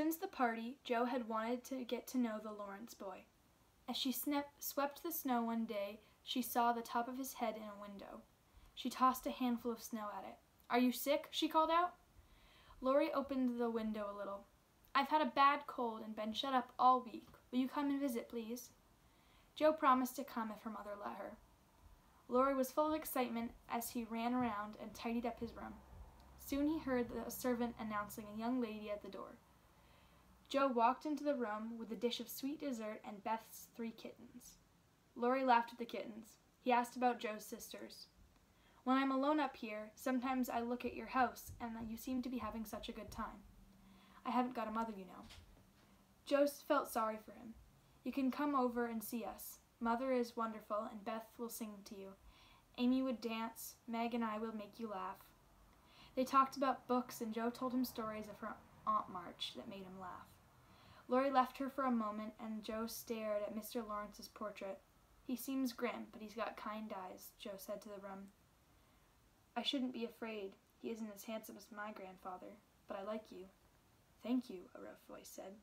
Since the party, Jo had wanted to get to know the Lawrence boy. As she swept the snow one day, she saw the top of his head in a window. She tossed a handful of snow at it. "Are you sick?" she called out. Laurie opened the window a little. "I've had a bad cold and been shut up all week. Will you come and visit, please?" Jo promised to come if her mother let her. Laurie was full of excitement as he ran around and tidied up his room. Soon he heard the servant announcing a young lady at the door. Jo walked into the room with a dish of sweet dessert and Beth's 3 kittens. Laurie laughed at the kittens. He asked about Jo's sisters. "When I'm alone up here, sometimes I look at your house, and you seem to be having such a good time. I haven't got a mother, you know." Jo felt sorry for him. "You can come over and see us. Mother is wonderful, and Beth will sing to you. Amy would dance. Meg and I will make you laugh." They talked about books, and Jo told him stories of her Aunt March that made him laugh. Laurie left her for a moment, and Jo stared at Mr. Lawrence's portrait. "He seems grim, but he's got kind eyes," Jo said to the room. "I shouldn't be afraid. He isn't as handsome as my grandfather, but I like you." "Thank you," a rough voice said.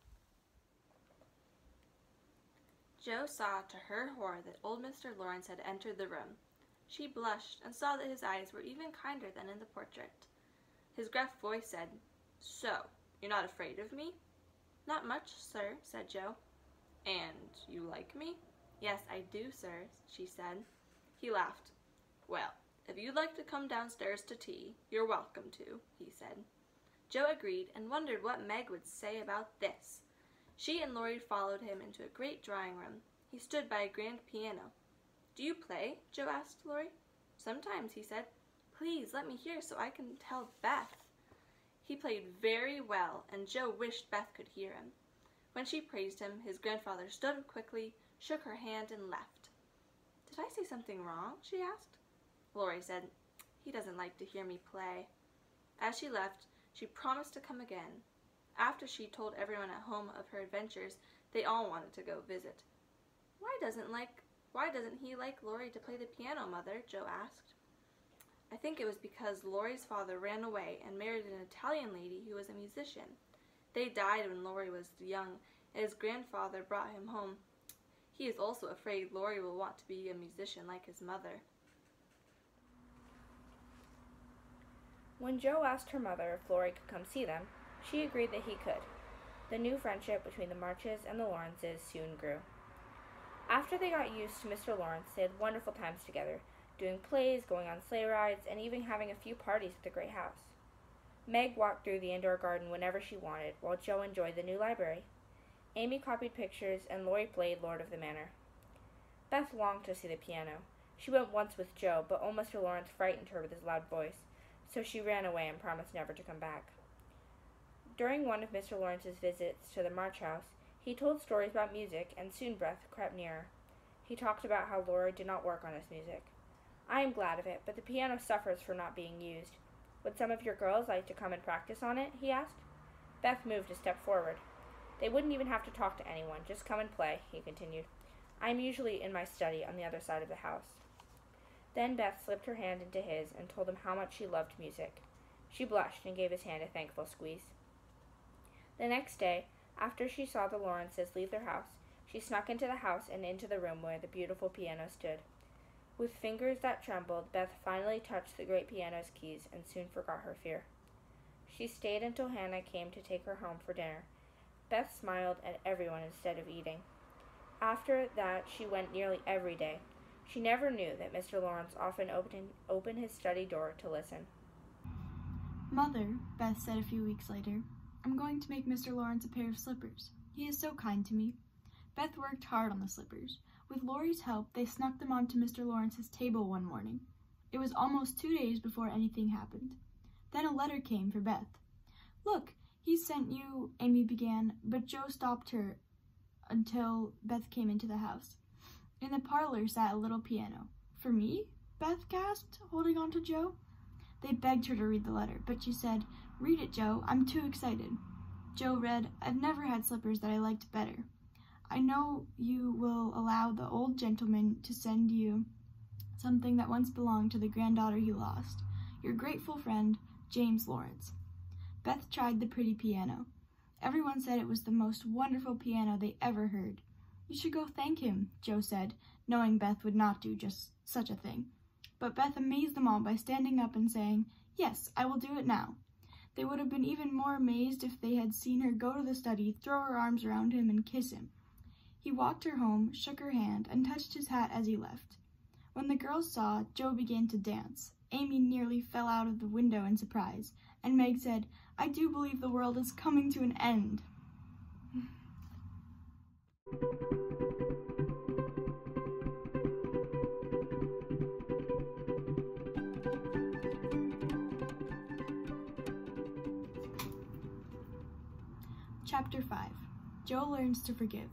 Jo saw to her horror that old Mr. Lawrence had entered the room. She blushed and saw that his eyes were even kinder than in the portrait. His gruff voice said, "So, you're not afraid of me?" "Not much, sir," said Jo. "And you like me?" "Yes, I do, sir," she said. He laughed. "Well, if you'd like to come downstairs to tea, you're welcome to," he said. Jo agreed and wondered what Meg would say about this. She and Laurie followed him into a great drawing room. He stood by a grand piano. "Do you play?" Jo asked Laurie. "Sometimes," he said. "Please let me hear so I can tell Beth." He played very well, and Jo wished Beth could hear him. When she praised him, his grandfather stood up quickly, shook her hand, and left. "Did I say something wrong?" she asked. Laurie said, "He doesn't like to hear me play." As she left, she promised to come again. After she told everyone at home of her adventures, they all wanted to go visit. Why doesn't he like Laurie to play the piano, Mother?" Jo asked. "I think it was because Laurie's father ran away and married an Italian lady who was a musician. They died when Laurie was young, and his grandfather brought him home. He is also afraid Laurie will want to be a musician like his mother." When Jo asked her mother if Laurie could come see them, she agreed that he could. The new friendship between the Marches and the Lawrences soon grew. After they got used to Mr. Lawrence, they had wonderful times together, doing plays, going on sleigh rides, and even having a few parties at the great house. Meg walked through the indoor garden whenever she wanted, while Jo enjoyed the new library. Amy copied pictures, and Laurie played Lord of the Manor. Beth longed to see the piano. She went once with Jo, but old Mr. Lawrence frightened her with his loud voice, so she ran away and promised never to come back. During one of Mr. Lawrence's visits to the March house, he told stories about music, and soon Beth crept nearer. He talked about how Laurie did not work on his music. "I am glad of it, but the piano suffers from not being used. Would some of your girls like to come and practice on it?" he asked. Beth moved a step forward. "They wouldn't even have to talk to anyone, just come and play," he continued. "I am usually in my study on the other side of the house." Then Beth slipped her hand into his and told him how much she loved music. She blushed and gave his hand a thankful squeeze. The next day, after she saw the Lawrences leave their house, she snuck into the house and into the room where the beautiful piano stood. With fingers that trembled, Beth finally touched the great piano's keys and soon forgot her fear. She stayed until Hannah came to take her home for dinner. Beth smiled at everyone instead of eating. After that, she went nearly every day. She never knew that Mr. Lawrence often opened his study door to listen. "Mother," Beth said a few weeks later, "I'm going to make Mr. Lawrence a pair of slippers. He is so kind to me." Beth worked hard on the slippers. With Laurie's help, they snuck them onto Mr. Lawrence's table one morning. It was almost 2 days before anything happened. Then a letter came for Beth. "Look, he sent you," Amy began, but Jo stopped her until Beth came into the house. In the parlor sat a little piano. "For me?" Beth gasped, holding on to Jo. They begged her to read the letter, but she said, "Read it, Jo, I'm too excited." Jo read, "I've never had slippers that I liked better. I know you will allow the old gentleman to send you something that once belonged to the granddaughter he lost. Your grateful friend, James Lawrence." Beth tried the pretty piano. Everyone said it was the most wonderful piano they ever heard. You should go thank him, Joe said, knowing Beth would not do just such a thing. But Beth amazed them all by standing up and saying, "Yes, I will do it now." They would have been even more amazed if they had seen her go to the study, throw her arms around him, and kiss him. He walked her home, shook her hand, and touched his hat as he left. When the girls saw, Joe began to dance. Amy nearly fell out of the window in surprise, and Meg said, "I do believe the world is coming to an end." Chapter 5. Joe Learns to Forgive.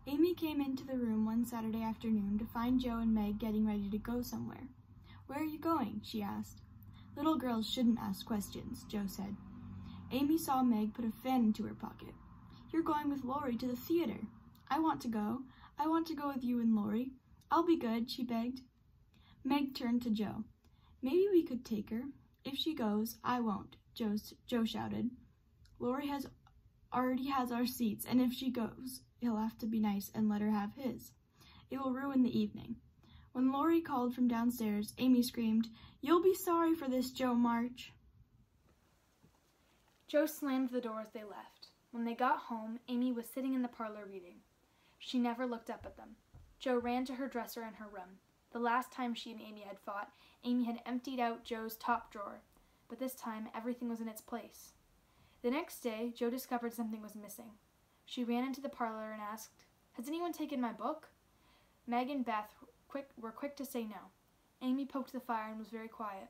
Amy came into the room one Saturday afternoon to find Joe and Meg getting ready to go somewhere. "Where are you going?" she asked. "Little girls shouldn't ask questions," Joe said. Amy saw Meg put a fan into her pocket. "You're going with Laurie to the theater." "I want to go. I want to go with you and Laurie." "I'll be good," she begged. Meg turned to Joe. "Maybe we could take her. If she goes, I won't," Joe shouted. "Laurie already has our seats, and if she goes, he'll have to be nice and let her have his. It will ruin the evening." When Laurie called from downstairs, Amy screamed, "You'll be sorry for this, Joe March." Joe slammed the door as they left. When they got home, Amy was sitting in the parlor reading. She never looked up at them. Joe ran to her dresser in her room. The last time she and Amy had fought, Amy had emptied out Joe's top drawer, but this time everything was in its place. The next day, Joe discovered something was missing. She ran into the parlor and asked, "Has anyone taken my book?" Meg and Beth were quick to say no. Amy poked the fire and was very quiet.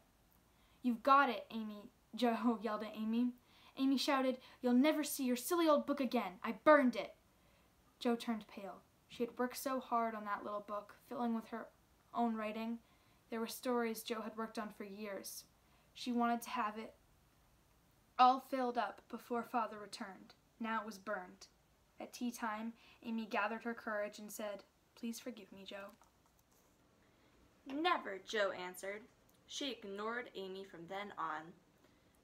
"You've got it, Amy," Joe yelled at Amy. Amy shouted, "You'll never see your silly old book again. I burned it." Joe turned pale. She had worked so hard on that little book, filling with her own writing. There were stories Joe had worked on for years. She wanted to have it all filled up before Father returned. Now it was burned. At tea time, Amy gathered her courage and said, "Please forgive me, Joe." "Never," Joe answered. She ignored Amy from then on.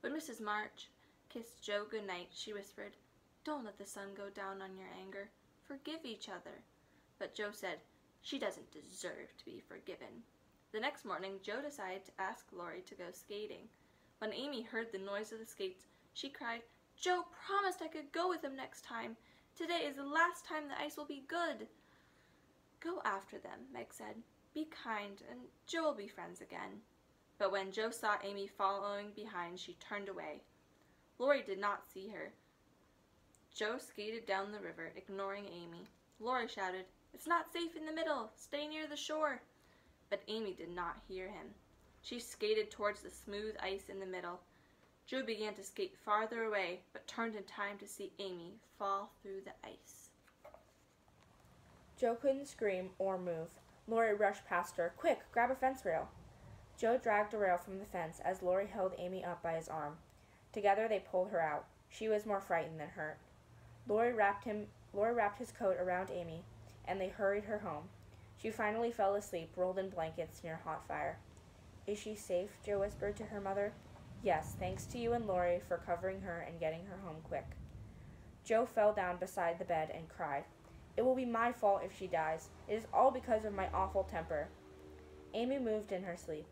When Mrs. March kissed Joe good night, she whispered, "Don't let the sun go down on your anger. Forgive each other." But Joe said, "She doesn't deserve to be forgiven." The next morning, Joe decided to ask Laurie to go skating. When Amy heard the noise of the skates, she cried, "Joe promised I could go with him next time. Today is the last time the ice will be good." "Go after them," Meg said. "Be kind, and Joe will be friends again." But when Joe saw Amy following behind, she turned away. Laurie did not see her. Joe skated down the river, ignoring Amy. Laurie shouted, "It's not safe in the middle. Stay near the shore." But Amy did not hear him. She skated towards the smooth ice in the middle. Joe began to skate farther away, but turned in time to see Amy fall through the ice. Joe couldn't scream or move. Laurie rushed past her. "Quick, grab a fence rail." Joe dragged a rail from the fence as Laurie held Amy up by his arm. Together they pulled her out. She was more frightened than hurt. Laurie wrapped his coat around Amy, and they hurried her home. She finally fell asleep, rolled in blankets near a hot fire. "Is she safe?" Joe whispered to her mother. "Yes, thanks to you and Laurie for covering her and getting her home quick." Joe fell down beside the bed and cried, "It will be my fault if she dies. It is all because of my awful temper." Amy moved in her sleep.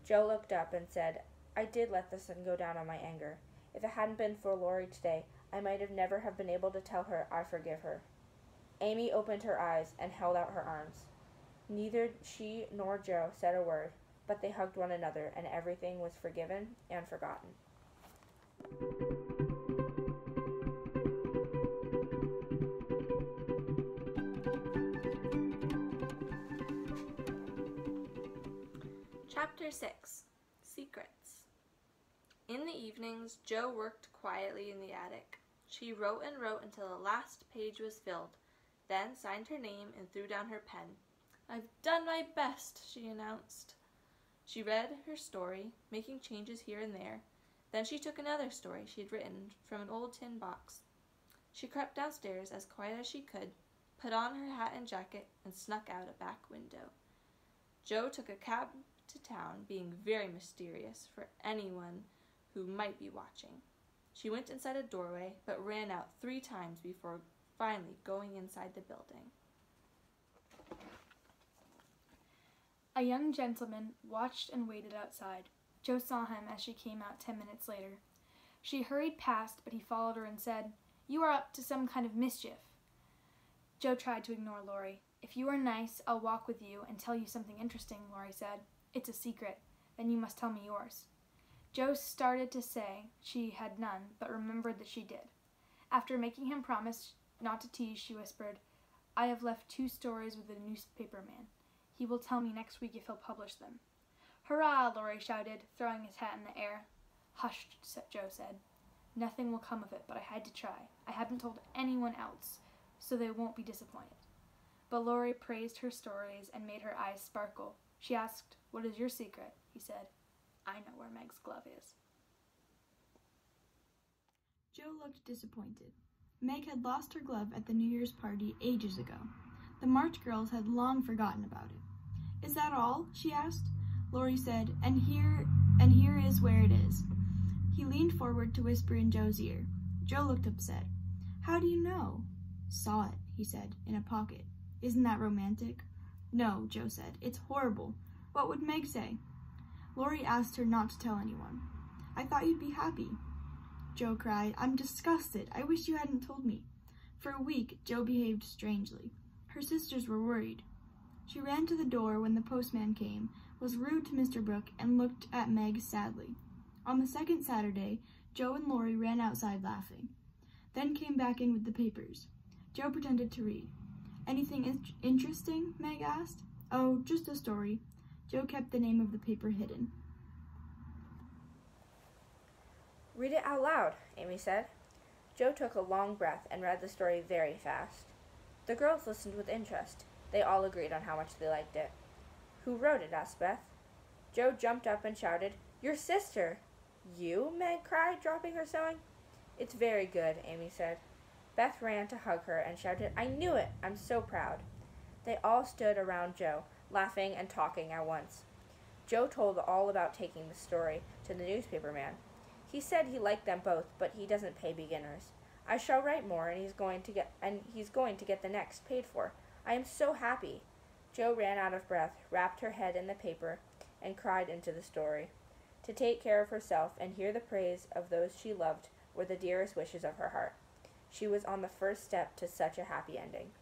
Joe looked up and said, "I did let the sun go down on my anger. If it hadn't been for Laurie today, I might have never have been able to tell her I forgive her." Amy opened her eyes and held out her arms. Neither she nor Joe said a word, but they hugged one another, and everything was forgiven and forgotten. Chapter 6. Secrets. In the evenings, Joe worked quietly in the attic. She wrote and wrote until the last page was filled, then signed her name and threw down her pen. "I've done my best," she announced. She read her story, making changes here and there. Then she took another story she had written from an old tin box. She crept downstairs as quiet as she could, put on her hat and jacket, and snuck out a back window. Joe took a cab to town, being very mysterious for anyone who might be watching. She went inside a doorway, but ran out 3 times before finally going inside the building. A young gentleman watched and waited outside. Jo saw him as she came out 10 minutes later. She hurried past, but he followed her and said, "You are up to some kind of mischief." Jo tried to ignore Laurie. "If you are nice, I'll walk with you and tell you something interesting," Laurie said. "It's a secret. Then you must tell me yours." Jo started to say she had none, but remembered that she did. After making him promise not to tease, she whispered, "I have left 2 stories with a newspaper man. He will tell me next week if he'll publish them." "Hurrah!" Laurie shouted, throwing his hat in the air. "Hush," Jo said. "Nothing will come of it, but I had to try. I haven't told anyone else, so they won't be disappointed." But Laurie praised her stories and made her eyes sparkle. She asked, "What is your secret?" He said, "I know where Meg's glove is." Jo looked disappointed. Meg had lost her glove at the New Year's party ages ago. The March girls had long forgotten about it. "Is that all?" she asked. Laurie said, and here is where it is." He leaned forward to whisper in Jo's ear. Jo looked upset. "How do you know?" "Saw it," he said, "in a pocket. Isn't that romantic?" "No," Jo said. "It's horrible. What would Meg say?" Laurie asked her not to tell anyone. "I thought you'd be happy." Jo cried, "I'm disgusted. I wish you hadn't told me." For a week, Jo behaved strangely. Her sisters were worried. She ran to the door when the postman came, was rude to Mr. Brooke, and looked at Meg sadly. On the second Saturday, Jo and Laurie ran outside laughing, then came back in with the papers. Jo pretended to read. "Anything interesting?" Meg asked. "Oh, just a story." Jo kept the name of the paper hidden. "Read it out loud," Amy said. Jo took a long breath and read the story very fast. The girls listened with interest. They all agreed on how much they liked it. "Who wrote it?" asked Beth. Jo jumped up and shouted, "Your sister!" "You?" Meg cried, dropping her sewing. "It's very good," Amy said. Beth ran to hug her and shouted, "I knew it! I'm so proud." They all stood around Jo, laughing and talking at once. Jo told all about taking the story to the newspaper man. He said he liked them both, but he doesn't pay beginners. "I shall write more, and he's going to get the next paid for. I am so happy." Jo ran out of breath, wrapped her head in the paper, and cried into the story. To take care of herself and hear the praise of those she loved were the dearest wishes of her heart. She was on the first step to such a happy ending.